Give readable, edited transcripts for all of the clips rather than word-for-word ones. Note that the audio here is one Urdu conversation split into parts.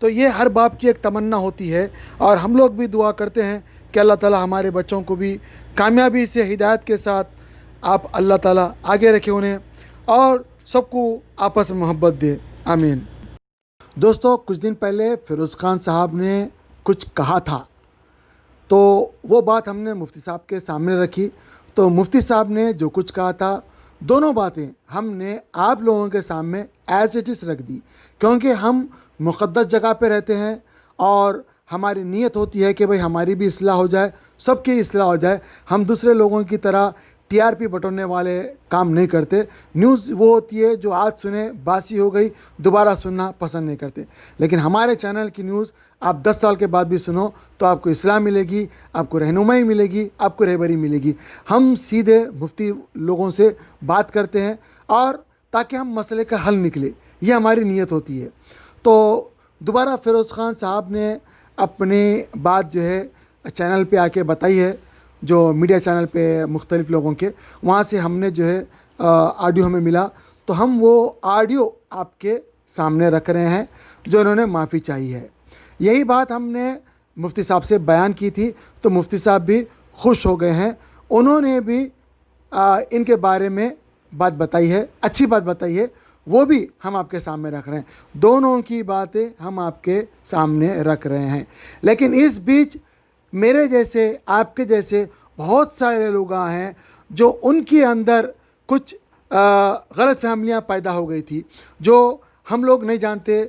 تو یہ ہر باپ کی ایک تمنا ہوتی ہے، اور ہم لوگ بھی دعا کرتے ہیں کہ اللہ تعالیٰ ہمارے بچوں کو بھی کامیابی سے ہدایت کے ساتھ آپ اللہ تعالیٰ آگے رکھے انہیں، اور سب کو آپس میں محبت دے، آمین۔ دوستو، کچھ دن پہلے فیروز خان صاحب نے کچھ کہا تھا، تو وہ بات ہم نے مفتی صاحب کے سامنے رکھی۔ تو مفتی صاحب نے جو کچھ کہا تھا، دونوں باتیں ہم نے آپ لوگوں کے سامنے ایز اٹ از رکھ دی، کیونکہ ہم مقدس جگہ پہ رہتے ہیں، اور ہماری نیت ہوتی ہے کہ بھئی ہماری بھی اصلاح ہو جائے، سب کی اصلاح ہو جائے۔ ہم دوسرے لوگوں کی طرح ٹی آر پی بٹورنے والے کام نہیں کرتے۔ نیوز وہ ہوتی ہے جو آج سنے باسی ہو گئی، دوبارہ سننا پسند نہیں کرتے، لیکن ہمارے چینل کی نیوز آپ 10 سال کے بعد بھی سنو تو آپ کو اصلاح ملے گی، آپ کو رہنمائی ملے گی، آپ کو رہبری ملے گی۔ ہم سیدھے مفتی لوگوں سے بات کرتے ہیں، اور تاکہ ہم مسئلے کا حل نکلے، یہ ہماری نیت ہوتی ہے۔ تو دوبارہ فیروز خان صاحب نے اپنی بات جو ہے چینل پہ آ کے بتائی ہے، جو میڈیا چینل پہ مختلف لوگوں کے، وہاں سے ہم نے جو ہے آڈیو ہمیں ملا، تو ہم وہ آڈیو آپ کے سامنے رکھ رہے ہیں جو انہوں نے معافی چاہی ہے۔ یہی بات ہم نے مفتی صاحب سے بیان کی تھی، تو مفتی صاحب بھی خوش ہو گئے ہیں، انہوں نے بھی ان کے بارے میں بات بتائی ہے، اچھی بات بتائی ہے، وہ بھی ہم آپ کے سامنے رکھ رہے ہیں۔ دونوں کی باتیں ہم آپ کے سامنے رکھ رہے ہیں، لیکن اس بیچ میرے جیسے، آپ کے جیسے بہت سارے لوگ ہیں جو ان کے اندر کچھ غلط فہمیاں پیدا ہو گئی تھی، جو ہم لوگ نہیں جانتے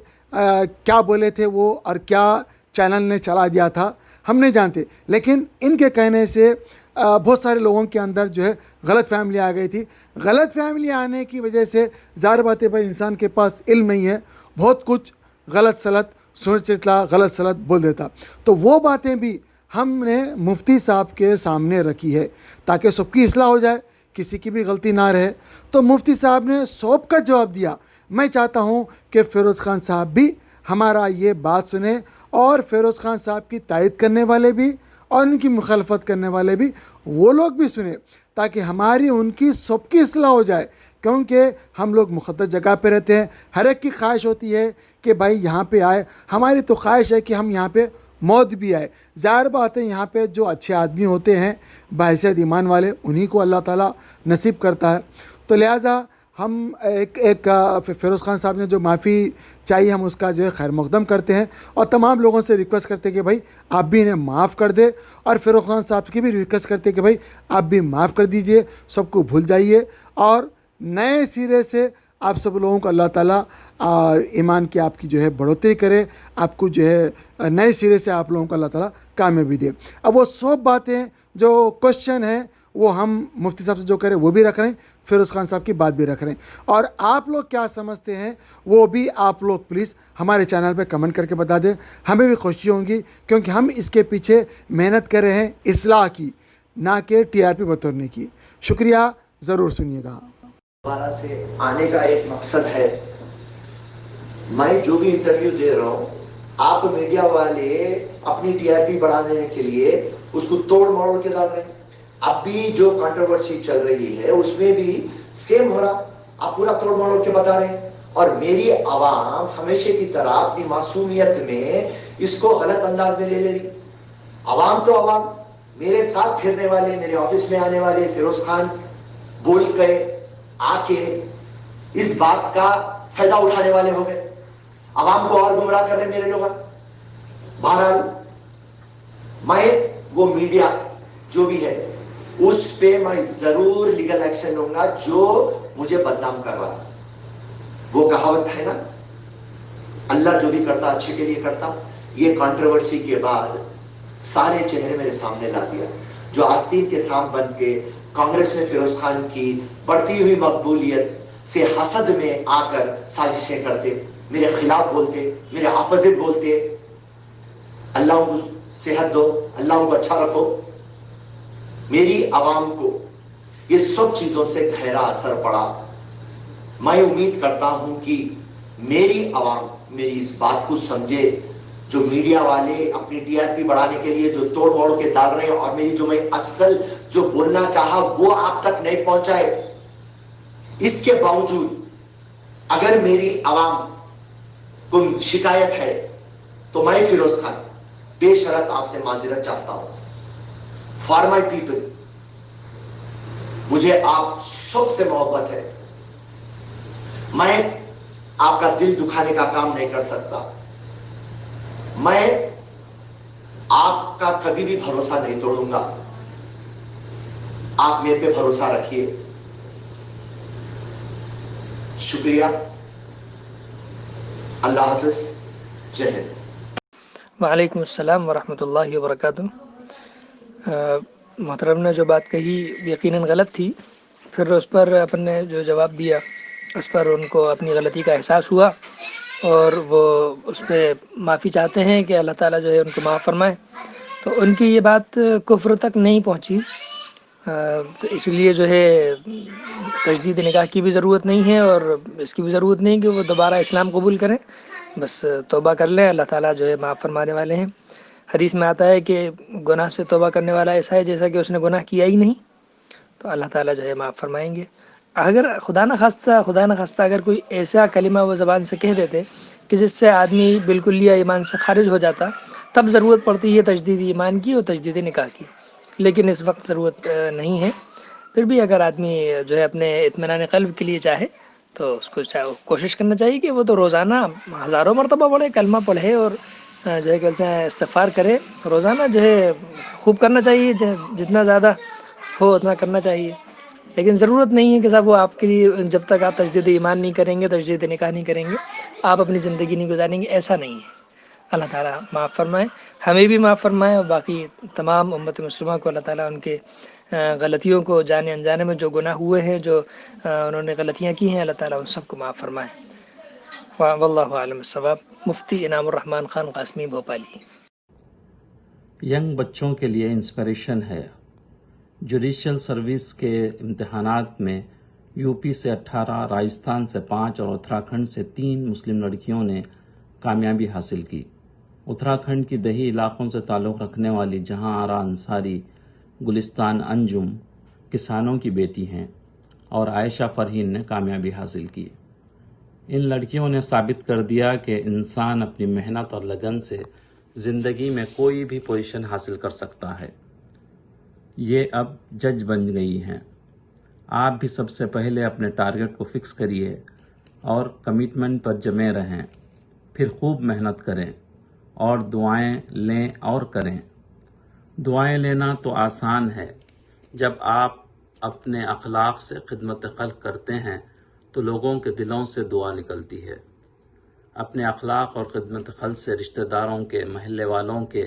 کیا بولے تھے وہ، اور کیا چینل نے چلا دیا تھا، ہم نہیں جانتے، لیکن ان کے کہنے سے بہت سارے لوگوں کے اندر جو ہے غلط فہمی آ گئی تھی۔ غلط فہمی آنے کی وجہ سے ظاہر بات ہے بھائی، انسان کے پاس علم نہیں ہے، بہت کچھ غلط سلط سوچتا، غلط سلط بول دیتا۔ تو وہ باتیں بھی ہم نے مفتی صاحب کے سامنے رکھی ہے تاکہ سب کی اصلاح ہو جائے، کسی کی بھی غلطی نہ رہے۔ تو مفتی صاحب نے سب کا جواب دیا۔ میں چاہتا ہوں کہ فیروز خان صاحب بھی ہمارا یہ بات سنیں، اور فیروز خان صاحب کی تائید کرنے والے بھی اور ان کی مخالفت کرنے والے بھی، وہ لوگ بھی سنیں، تاکہ ہماری ان کی سب کی اصلاح ہو جائے، کیونکہ ہم لوگ مقدس جگہ پہ رہتے ہیں۔ ہر ایک کی خواہش ہوتی ہے کہ بھائی یہاں پہ آئے، ہماری تو خواہش ہے کہ ہم یہاں پہ موت بھی آئے۔ ظاہر بات ہے یہاں پہ جو اچھے آدمی ہوتے ہیں، بحیثیت ایمان والے، انہی کو اللہ تعالیٰ نصیب کرتا ہے۔ تو لہٰذا ہم ایک فیروز خان صاحب نے جو معافی چاہیے، ہم اس کا جو ہے خیر مقدم کرتے ہیں، اور تمام لوگوں سے ریکویسٹ کرتے ہیں کہ بھائی آپ بھی انہیں معاف کر دیں، اور فیروز خان صاحب کی بھی ریکویسٹ کرتے ہیں کہ بھائی آپ بھی معاف کر دیجئے، سب کو بھول جائیے، اور نئے سرے سے آپ سب لوگوں کو اللہ تعالیٰ ایمان کی آپ کی جو ہے بڑھوتری کرے، آپ کو جو ہے نئے سرے سے آپ لوگوں کو اللہ تعالیٰ کامیابی دے۔ اب وہ سب باتیں جو کوشچن ہیں وہ ہم مفتی صاحب سے جو کریں وہ بھی رکھ رہے ہیں، فیروز خان صاحب کی بات بھی رکھ رہے ہیں، اور آپ لوگ کیا سمجھتے ہیں وہ بھی آپ لوگ پلیز ہمارے چینل پہ کمنٹ کر کے بتا دیں، ہمیں بھی خوشی ہوگی، کیونکہ ہم اس کے پیچھے محنت کر رہے ہیں اصلاح کی، نہ کہ ٹی آر پی بتورنے کی۔ شکریہ، ضرور سنیے گا۔ دوبارہ سے آنے کا ایک مقصد ہے، میں جو بھی انٹرویو دے رہا ہوں، آپ میڈیا والے اپنی ٹی آر پی بڑھانے کے لیے اس کو توڑ موڑ کے ڈال رہے ہیں۔ اب بھی جو کنٹروورسی چل رہی ہے اس میں بھی سیم ہو رہا، آپ پورا توڑ موڑ کے بتا رہے ہیں، اور میری عوام ہمیشہ کی طرح اپنی معصومیت میں اس کو غلط انداز میں لے رہی۔ عوام تو عوام، میرے ساتھ پھرنے والے، میرے آفس میں آنے والے، فیروز خان بول کے آ کے اس بات کا فائدہ اٹھانے والے ہو گئے، عوام کو اور گمراہ کر رہے میرے لوگ۔ بہرحال میں وہ میڈیا جو بھی ہے اس پہ میں ضرور لیگل ایکشن لوں گا جو مجھے بدنام کر رہا۔ وہ کہاوت ہے نا، اللہ جو بھی کرتا اچھے کے لیے کرتا۔ یہ کنٹروورسی کے بعد سارے چہرے میرے سامنے لا دیا، جو آستین کے سانپ بن کے کانگریس میں فیروز خان کی بڑھتی ہوئی مقبولیت سے حسد میں آ کر سازشیں کرتے، میرے خلاف بولتے، میرے اپوزٹ بولتے۔ اللہ ان کو صحت دو، اللہ ان کو اچھا رکھو۔ میری عوام کو یہ سب چیزوں سے گہرا اثر پڑا۔ میں امید کرتا ہوں کہ میری عوام میری اس بات کو سمجھے، جو میڈیا والے اپنی ٹی آر پی بڑھانے کے لیے جو توڑ موڑ کے ڈال رہے ہیں، اور میری جو میں اصل جو بولنا چاہا وہ آپ تک نہیں پہنچائے۔ اس کے باوجود اگر میری عوام کو شکایت ہے تو میں فیروز خان بے شرط آپ سے معذرت چاہتا ہوں. فار مائی پیپل، مجھے آپ سب سے محبت ہے. میں آپ کا دل دکھانے کا کام نہیں کر سکتا. میں آپ کا کبھی بھی بھروسہ نہیں توڑوں گا. آپ میرے پہ بھروسہ رکھیے. شکریہ. اللہ حافظ. جے ہند. وعلیکم السلام ورحمۃ اللہ وبرکاتہ. محترم نے جو بات کہی یقیناً غلط تھی، پھر اس پر اپن نے جو جواب دیا اس پر ان کو اپنی غلطی کا احساس ہوا اور وہ اس پہ معافی چاہتے ہیں کہ اللہ تعالیٰ جو ہے ان کو معاف فرمائے. تو ان کی یہ بات کفر تک نہیں پہنچی، تو اس لیے جو ہے تجدید نکاح کی بھی ضرورت نہیں ہے اور اس کی بھی ضرورت نہیں کہ وہ دوبارہ اسلام قبول کریں. بس توبہ کر لیں، اللہ تعالیٰ جو ہے معاف فرمانے والے ہیں. حدیث میں آتا ہے کہ گناہ سے توبہ کرنے والا ایسا ہے جیسا کہ اس نے گناہ کیا ہی نہیں. تو اللہ تعالیٰ جو ہے معاف فرمائیں گے. اگر خدا نخواستہ اگر کوئی ایسا کلمہ وہ زبان سے کہہ دیتے کہ جس سے آدمی بالکل یا ایمان سے خارج ہو جاتا، تب ضرورت پڑتی ہے تجدید ایمان کی اور تجدید نکاح کی، لیکن اس وقت ضرورت نہیں ہے. پھر بھی اگر آدمی جو ہے اپنے اطمینان قلب کے لیے چاہے تو اس کو کوشش کرنا چاہیے کہ وہ تو روزانہ ہزاروں مرتبہ پڑھے، کلمہ پڑھے اور جو ہے کہتے ہیں استغفار کرے. روزانہ جو ہے خوب کرنا چاہیے، جتنا زیادہ ہو اتنا کرنا چاہیے. لیکن ضرورت نہیں ہے کہ صاحب وہ آپ کے لیے جب تک آپ تجدید ایمان نہیں کریں گے، تجدید نکاح نہیں کریں گے، آپ اپنی زندگی نہیں گزاریں گے. ایسا نہیں ہے. اللہ تعالیٰ معاف فرمائے، ہمیں بھی معاف فرمائے اور باقی تمام امت مسلمہ کو اللہ تعالیٰ ان کے غلطیوں کو جانے انجانے میں جو گناہ ہوئے ہیں، جو انہوں نے غلطیاں کی ہیں، اللہ تعالیٰ ان سب کو معاف فرمائے. واللہ عالم الصواب. مفتی انعام الرحمن خان قاسمی، بھوپالی. ینگ بچوں کے لیے انسپریشن ہے. جوڈیشل سروس کے امتحانات میں یو پی سے 18، راجستھان سے 5 اور اتراکھنڈ سے 3 مسلم لڑکیوں نے کامیابی حاصل کی. اتراکھنڈ کی دیہی علاقوں سے تعلق رکھنے والی جہاں آرا انصاری گلستان انجم کسانوں کی بیٹی ہیں اور عائشہ فرحین نے کامیابی حاصل کی. ان لڑکیوں نے ثابت کر دیا کہ انسان اپنی محنت اور لگن سے زندگی میں کوئی بھی پوزیشن حاصل کر سکتا ہے. یہ اب جج بن گئی ہیں. آپ بھی سب سے پہلے اپنے ٹارگٹ کو فکس کریے اور کمٹمنٹ پر جمے رہیں، پھر خوب محنت کریں اور دعائیں لیں اور کریں. دعائیں لینا تو آسان ہے، جب آپ اپنے اخلاق سے خدمت خلق کرتے ہیں تو لوگوں کے دلوں سے دعا نکلتی ہے. اپنے اخلاق اور خدمت خلق سے رشتہ داروں کے، محلے والوں کے،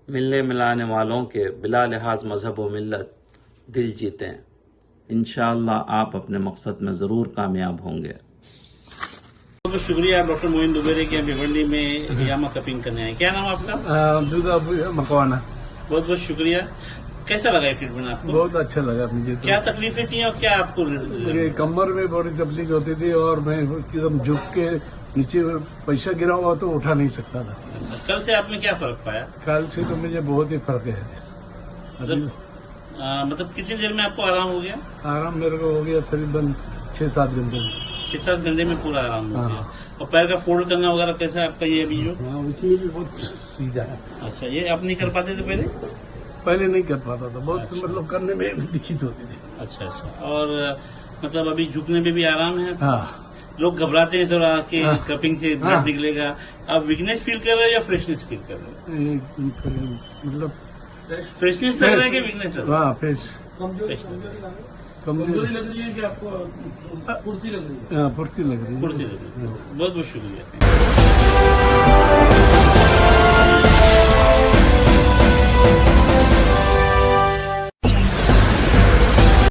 ملنے ملانے والوں کے بلا لحاظ مذہب و ملت دل جیتیں. انشاءاللہ آپ اپنے مقصد میں ضرور کامیاب ہوں گے. بہت شکریہ ڈاکٹر معین دوبیرے کے بھیونڈی میں ہجامہ کپنگ کرنے آئے. کیا نام آپ کا؟ عبداللہ مکوانا. بہت بہت شکریہ. کیسا لگا یہ ٹریٹمنٹ آپ کو؟ بہت اچھا لگا مجھے. تو کیا تکلیفیں تھیں اور کیا آپ کو؟ میرے کمر میں بڑی تکلیف ہوتی تھی اور میں ایک دم جھک کے نیچے پیسہ گرا ہوا تو اٹھا نہیں سکتا تھا. کل سے آپ نے کیا فرق پایا؟ کل سے تو مجھے بہت ہی فرق ہے. مطلب کتنی دیر میں آپ کو آرام ہو گیا؟ آرام میرے کو ہو گیا تقریباً 6-7 گھنٹے میں. 6-7 گھنٹے میں پورا آرام ہو گیا. ہاں. اور پیر کا فولڈ کرنا وغیرہ کیسا ہے آپ کا یہ ابھی جو؟ ہاں اس میں بھی بہت سیدھا ہے. اچھا، یہ آپ نہیں کر پاتے تھے پہلے؟ پہلے نہیں کر پاتا تھا، بہت مطلب کرنے میں دقت ہوتی تھی. اچھا اچھا. اور مطلب ابھی جھکنے میں بھی آرام ہے؟ ہاں. لوگ گھبراتے ہیں تھوڑا کہ ہاں. کپنگ سے ہاں. بلڈ نکلے گا. آپ ویکنیس فیل کر رہے ہیں یا فریشنس فیل کر رہے ہیں؟ مطلب فریشنس لگ رہا ہے کہ ویکنیس لگ رہا ہاں فیس ہے؟ کمزوری لگ رہی ہے کہ آپ کو پھرتی لگ رہی ہے؟ ہاں پھرتی لگ رہی ہے. بہت بہت شکریہ.